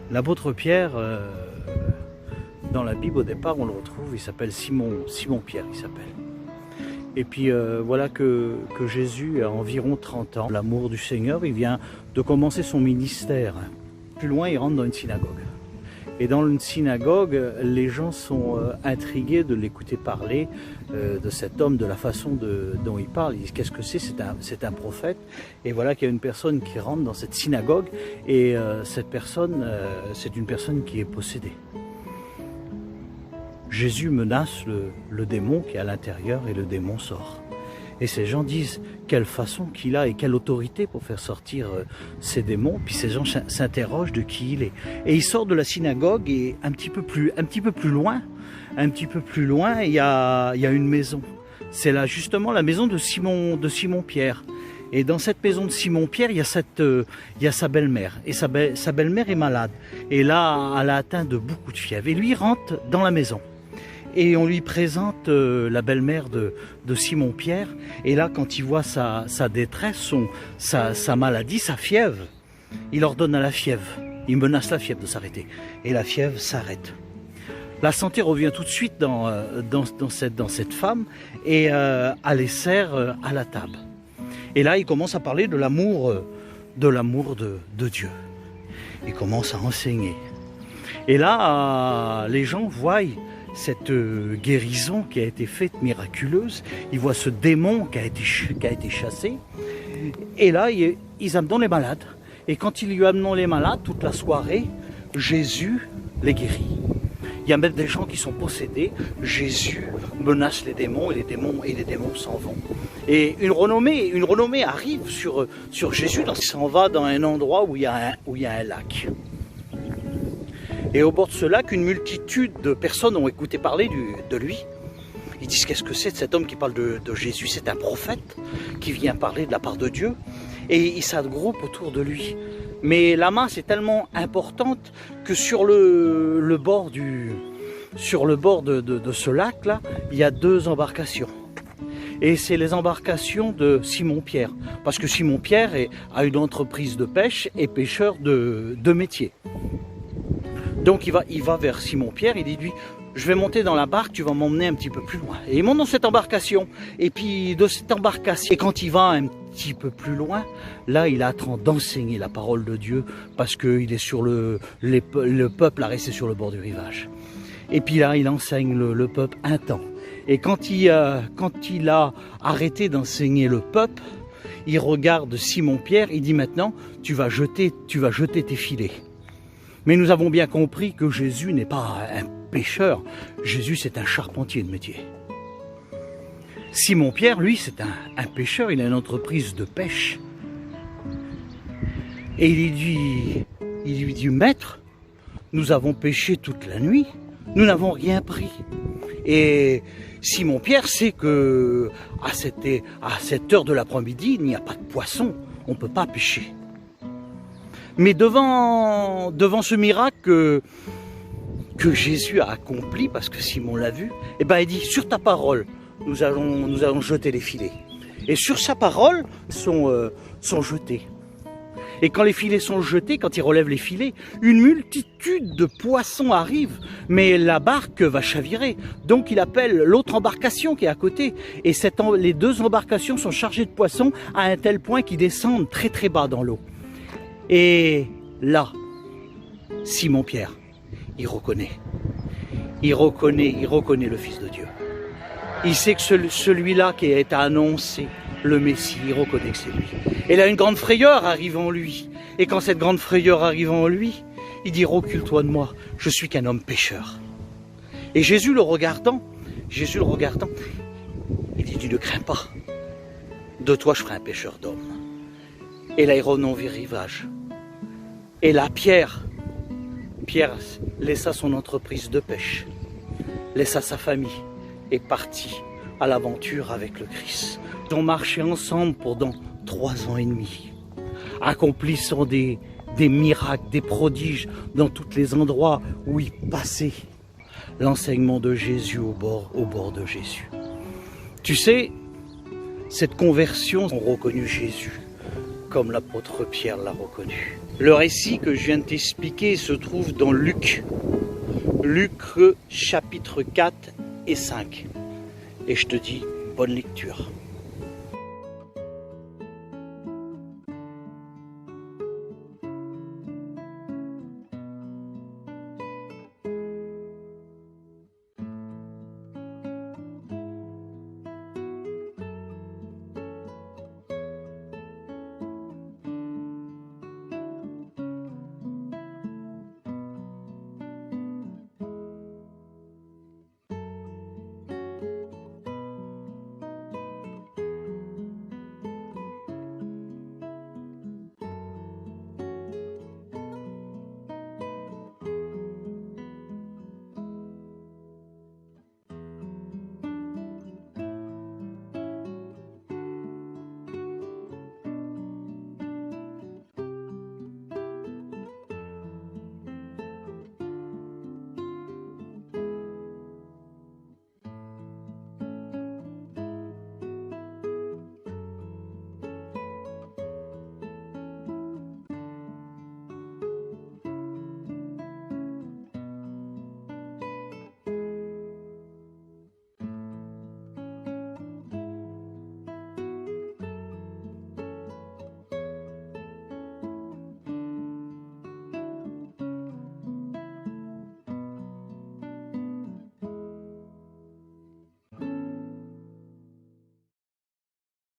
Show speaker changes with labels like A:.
A: L'apôtre Pierre, dans la Bible au départ, on le retrouve, il s'appelle Simon Pierre, il s'appelle. Et puis voilà que Jésus a environ 30 ans. L'amour du Seigneur, il vient de commencer son ministère. Plus loin, il rentre dans une synagogue. Et dans une synagogue, les gens sont intrigués de l'écouter parler de cet homme, de la façon dont il parle. Ils disent qu'est-ce que c'est? C'est un prophète. Et voilà qu'il y a une personne qui rentre dans cette synagogue et cette personne, c'est une personne qui est possédée. Jésus menace le démon qui est à l'intérieur et le démon sort. Et ces gens disent quelle façon qu'il a et quelle autorité pour faire sortir ces démons. Puis ces gens s'interrogent de qui il est. Et il sort de la synagogue et un petit peu plus loin, il y a une maison. C'est là justement la maison de Simon Pierre. Et dans cette maison de Simon Pierre, il y a sa belle-mère. Et sa belle-mère est malade. Et là, elle a atteint de beaucoup de fièvre. Et lui rentre dans la maison. Et on lui présente la belle-mère de Simon Pierre. Et là, quand il voit sa détresse, sa maladie, sa fièvre, il ordonne à la fièvre. Il menace la fièvre de s'arrêter. Et la fièvre s'arrête. La santé revient tout de suite dans cette femme et elle les sert à la table. Et là, il commence à parler de l'amour de Dieu. Il commence à enseigner. Et là, les gens voient cette guérison qui a été faite miraculeuse. Ils voient ce démon qui a été chassé. Et là, ils amenent les malades. Et quand ils lui amènent les malades, toute la soirée, Jésus les guérit. Il y a même des gens qui sont possédés. Jésus menace les démons et les démons s'en vont. Et une renommée arrive sur Jésus. Il s'en va dans un endroit où il y a un lac. Et au bord de ce lac, une multitude de personnes ont écouté parler de lui. Ils disent qu'est-ce que c'est de cet homme qui parle de Jésus? C'est un prophète qui vient parler de la part de Dieu. Et ils s'agroupent autour de lui. Mais la masse est tellement importante que sur le bord de ce lac-là, il y a 2 embarcations. Et c'est les embarcations de Simon Pierre. Parce que Simon Pierre a une entreprise de pêche et pêcheur de métier. Donc il va vers Simon Pierre, il dit lui, je vais monter dans la barque, tu vas m'emmener un petit peu plus loin. Et il monte dans cette embarcation. Et puis de cette embarcation, et quand il va un petit peu plus loin, là il attend d'enseigner la parole de Dieu parce qu'il est sur le peuple a resté sur le bord du rivage. Et puis là il enseigne le peuple un temps. Et quand il a arrêté d'enseigner le peuple, il regarde Simon Pierre, il dit maintenant tu vas jeter tes filets. Mais nous avons bien compris que Jésus n'est pas un pêcheur. Jésus, c'est un charpentier de métier. Simon Pierre, lui, c'est un pêcheur. Il a une entreprise de pêche. Et il lui dit, Maître, nous avons pêché toute la nuit. Nous n'avons rien pris. Et Simon Pierre sait que à cette heure de l'après-midi, il n'y a pas de poisson. On ne peut pas pêcher. Mais devant ce miracle que Jésus a accompli, parce que Simon l'a vu, eh ben il dit, sur ta parole, nous allons jeter les filets. Et sur sa parole, sont jetés. Et quand les filets sont jetés, quand il relève les filets, une multitude de poissons arrivent, mais la barque va chavirer. Donc il appelle l'autre embarcation qui est à côté. Et les 2 embarcations sont chargées de poissons à un tel point qu'ils descendent très très bas dans l'eau. Et là, Simon Pierre, il reconnaît le Fils de Dieu. Il sait que celui-là qui est annoncé, le Messie, il reconnaît que c'est lui. Et là, une grande frayeur arrive en lui. Et quand cette grande frayeur arrive en lui, il dit, recule-toi de moi, je suis qu'un homme pécheur. Et Jésus le regardant, il dit, tu ne crains pas, de toi je ferai un pêcheur d'hommes. Et là, il renonce vers rivage. Et là, Pierre laissa son entreprise de pêche, laissa sa famille et partit à l'aventure avec le Christ. Ils ont marché ensemble pendant 3 ans et demi, accomplissant des miracles, des prodiges dans tous les endroits où ils passaient. L'enseignement de Jésus au bord de Jésus. Tu sais, cette conversion, ont reconnu Jésus comme l'apôtre Pierre l'a reconnu. Le récit que je viens de t'expliquer se trouve dans Luc. Luc chapitre 4 et 5. Et je te dis bonne lecture.